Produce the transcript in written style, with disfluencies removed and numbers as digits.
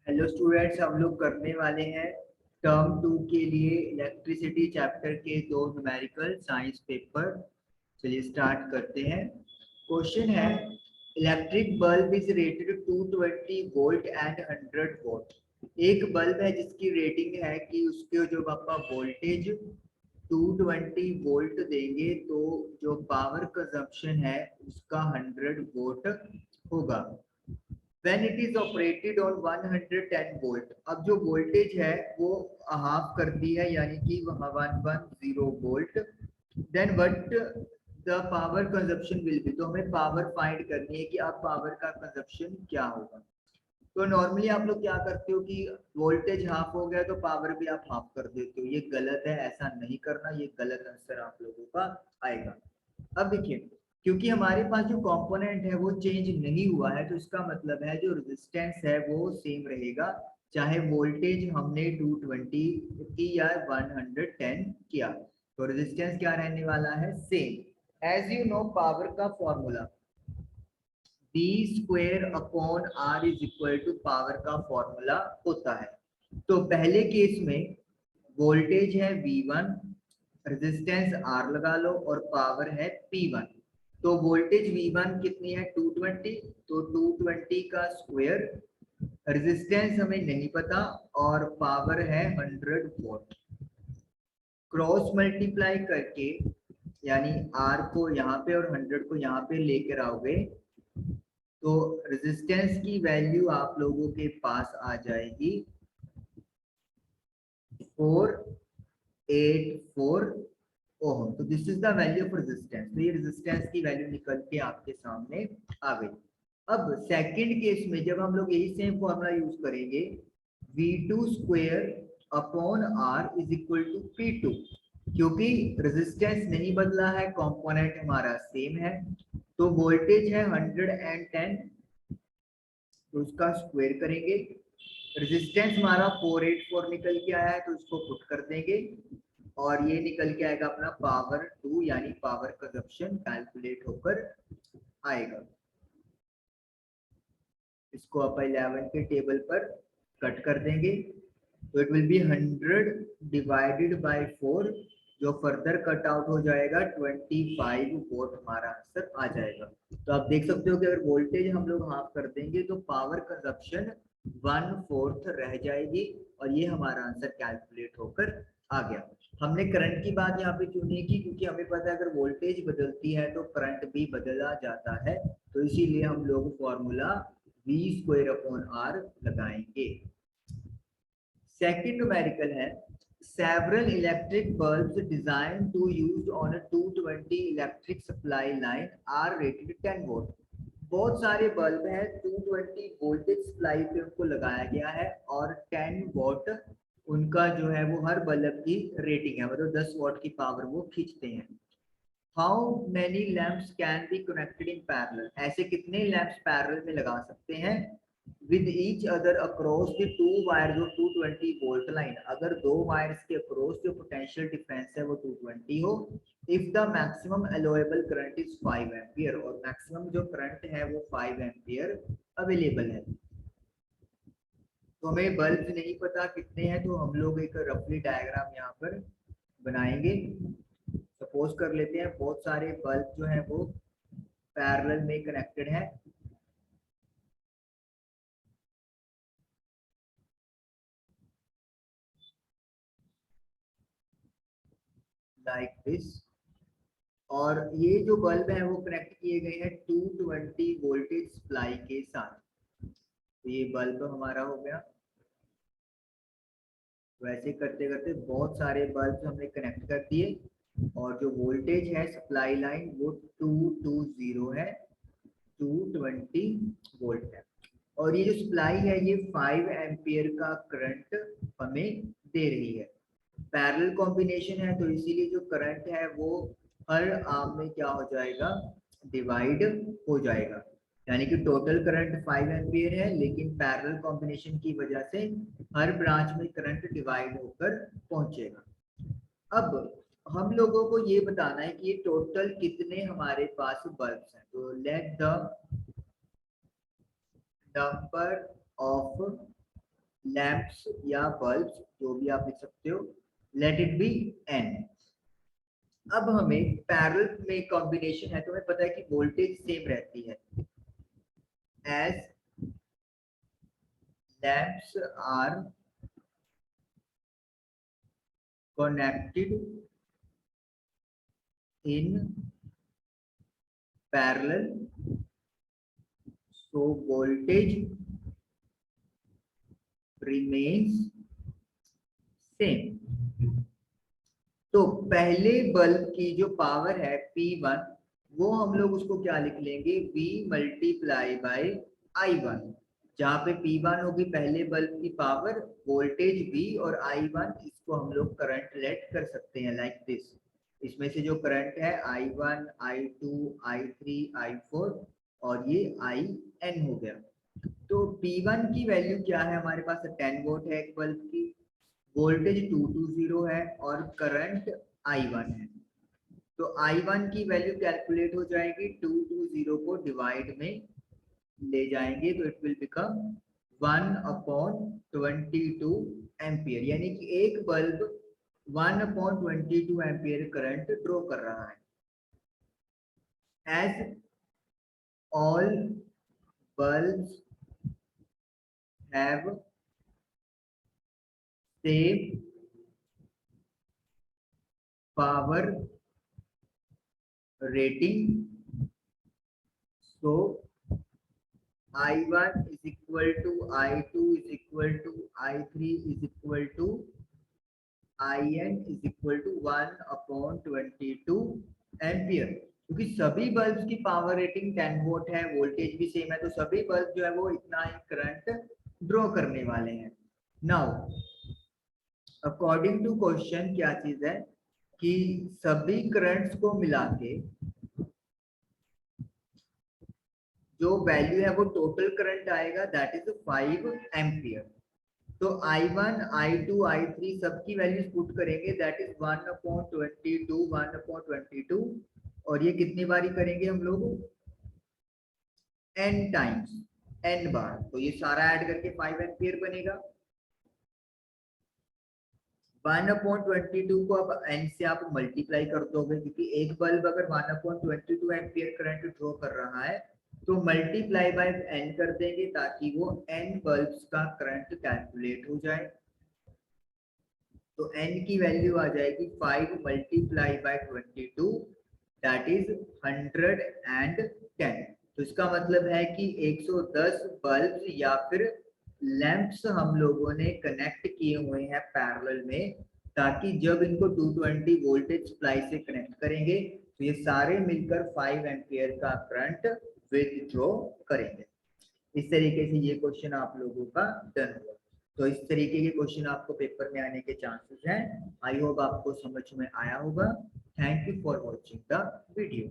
Hello students, हम लोग करने वाले हैं टर्म 2 के लिए इलेक्ट्रिसिटी चैप्टर के दो न्यूमेरिकल साइंस पेपर। चलिए स्टार्ट करते हैं। क्वेश्चन है, electric bulb is rated 220 volt and 100 volt. एक बल्ब है जिसकी रेटिंग है कि उसके जो पापा वोल्टेज 220 वोल्ट देंगे तो जो पावर कंजम्पशन है उसका 100 वोट होगा। When it is operated on 110 volt, अब जो वोल्टेज है वो हाफ कर दी है यानी कि 110 volt. Then what the power consumption will be, तो हमें पावर फाइंड करनी है कि अब पावर का कंजप्शन क्या होगा। तो नॉर्मली आप लोग क्या करते हो कि वोल्टेज हाफ हो गया तो पावर भी आप हाफ कर देते हो। ये गलत है, ऐसा नहीं करना, ये गलत आंसर आप लोगों का आएगा। अब देखिए, क्योंकि हमारे पास जो कंपोनेंट है वो चेंज नहीं हुआ है तो इसका मतलब है जो रेजिस्टेंस है वो सेम रहेगा, चाहे वोल्टेज हमने 220 की या 110 किया। तो रेजिस्टेंस क्या रहने वाला है, same. As you know, power का formula B square upon R is equal to power का फॉर्मूला होता है। तो पहले केस में वोल्टेज है V1, रेजिस्टेंस R लगा लो और पावर है P1। तो वोल्टेज V1 कितनी है 220, तो 220 का स्क्वायर, रेजिस्टेंस हमें नहीं पता और पावर है 100 वोल्ट। क्रॉस मल्टीप्लाई करके यानी R को यहाँ पे और 100 को यहाँ पे लेकर आओगे तो रेजिस्टेंस की वैल्यू आप लोगों के पास आ जाएगी 484 ओम। तो this is the value of resistance. तो ये रेजिस्टेंस की वैल्यू निकल के आपके सामने आ गई। अब सेकंड केस में जब हम लोग यही सेम फॉर्मूला यूज करेंगे, V2 square upon R is equal to P2, क्योंकि रेजिस्टेंस नहीं बदला है, कंपोनेंट हमारा सेम है। तो वोल्टेज है 110, तो उसका स्क्वायर करेंगे। रेजिस्टेंस हमारा 484 निकल के आया है तो इसको पुट कर देंगे और ये निकल के आएगा अपना पावर 2 यानी पावर कंजप्शन कैलकुलेट होकर आएगा। इसको आप 11 के टेबल पर कट कर देंगे तो it will be 100 divided by 4, जो फर्दर कट आउट हो जाएगा 25 वोल्ट हमारा आंसर आ जाएगा। तो आप देख सकते हो कि अगर वोल्टेज हम लोग हाफ कर देंगे तो पावर कंजप्शन 1/4 रह जाएगी और ये हमारा आंसर कैलकुलेट होकर आ गया। हमने करंट की बात यहाँ पे क्यों नहीं की, क्योंकि हमें पता है अगर वोल्टेज बदलती है तो करंट भी बदला जाता है, तो इसीलिए हम लोग formula V square upon R लगाएंगे। सेकंड न्यूमेरिकल है, several electric bulbs designed to use on a 220 electric supply line are rated 10 volt. बहुत सारे बल्ब हैं 220 वोल्टेज सप्लाई पे उनको लगाया गया है और 10 वोल्ट उनका जो है वो हर बल्ब की रेटिंग है, मतलब 10 वोल्ट की पावर वो खींचते हैं। How many lamps can be connected in parallel, ऐसे कितने लैंप्स पैरेलल में लगा सकते हैं with each other across the two wires और 220 वोल्ट लाइन। अगर दो वायर्स के अक्रॉस जो पोटेंशियल डिफरेंस है वो 220 हो, if the maximum allowable current is 5 ampere, और मैक्सिमम जो करंट है वो 5 एम्पियर अवेलेबल है। तो हमें बल्ब नहीं पता कितने हैं, तो हम लोग एक रफली डायग्राम यहाँ पर बनाएंगे। सपोज कर लेते हैं बहुत सारे बल्ब जो हैं वो पैरेलल में कनेक्टेड है। लाइक दिस, और ये जो बल्ब है वो कनेक्ट किए गए हैं 220 वोल्टेज सप्लाई के साथ। तो ये बल्ब हमारा हो गया। वैसे करते करते बहुत सारे बल्ब हमने कनेक्ट कर दिए और जो वोल्टेज है सप्लाई लाइन वो 220 है, 220 वोल्ट है। और ये जो सप्लाई है ये 5 एम्पियर का करंट हमें दे रही है। पैरेलल कॉम्बिनेशन है तो इसीलिए जो करंट है वो हर आर्म में क्या हो जाएगा, डिवाइड हो जाएगा। यानी कि टोटल करंट 5 एम्पियर है लेकिन पैरेलल कॉम्बिनेशन की वजह से हर ब्रांच में करंट डिवाइड होकर पहुंचेगा। अब हम लोगों को ये बताना है कि ये टोटल कितने हमारे पास बल्ब्स हैं। तो let the number of lamps या बल्ब्स, जो भी आप लिख सकते हो, लेट इट बी n। अब हमें पैरेलल में कॉम्बिनेशन है तो हमें पता है कि वोल्टेज सेम रहती है। As lamps are connected in parallel, so voltage remains same। तो पहले बल्ब की जो पावर है P1, वो हम लोग उसको क्या लिख लेंगे, V मल्टीप्लाई बाय I1, जहाँ पे P1 होगी पहले बल्ब की पावर, वोल्टेज V और I1, इसको हम लोग करंट लेट कर सकते हैं लाइक दिस। इसमें से जो करंट है I1, I2, I3, I4 और ये IN हो गया। तो P1 की वैल्यू क्या है हमारे पास, 10 वोल्ट है एक बल्ब की, वोल्टेज 220 है और करंट I1 है। तो I1 की वैल्यू कैलकुलेट हो जाएगी, 220 को डिवाइड में ले जाएंगे तो इट विल बिकम 1/22 एम्पियर, यानी कि एक बल्ब 1/22 एम्पियर करंट ड्रॉ कर रहा है। As all bulbs have same power rating, so I1 is equal to I2 is equal to I3 is equal to IN is equal to 1/22 ampere. क्योंकि सभी bulbs की power rating 10 volt है, voltage भी same है, तो सभी bulb जो है वो इतना ही करंट ड्रॉ करने वाले हैं। नाउ अकॉर्डिंग टू क्वेश्चन क्या चीज है कि सभी करंट्स को मिला के जो वैल्यू है वो टोटल करंट आएगा, दैट इज 5 एम्पियर। तो I1, I2, I3 सबकी वैल्यूज पुट करेंगे, दैट इज 1/22 1/22, और ये कितनी बारी करेंगे हम लोग, n टाइम्स, n बार, तो ये सारा ऐड करके 5 एम्पियर बनेगा। 1/22 को अब n से आप मल्टीप्लाई कर दोगे, क्योंकि एक बल्ब अगर 1/22 एम्पियर करंट ड्रॉ कर रहा है तो मल्टीप्लाई बाय n कर देंगे, ताकि वो n बल्ब्स का करंट कैलकुलेट हो जाए। तो n की वैल्यू आ जाएगी 5 मल्टीप्लाई बाय 22, दैट इज 110। तो इसका मतलब है कि 110 बल्ब या फिर लैंप्स हम लोगों ने कनेक्ट किए हुए हैं पैरेलल में, ताकि जब इनको 220 वोल्टेज सप्लाई से कनेक्ट करेंगे तो ये सारे मिलकर 5 एम्पियर का करंट विथड्रॉ करेंगे। इस तरीके से ये क्वेश्चन आप लोगों का डन हुआ। तो इस तरीके के क्वेश्चन आपको पेपर में आने के चांसेस हैं। आई होप आपको समझ में आया होगा। Thank you for watching the video.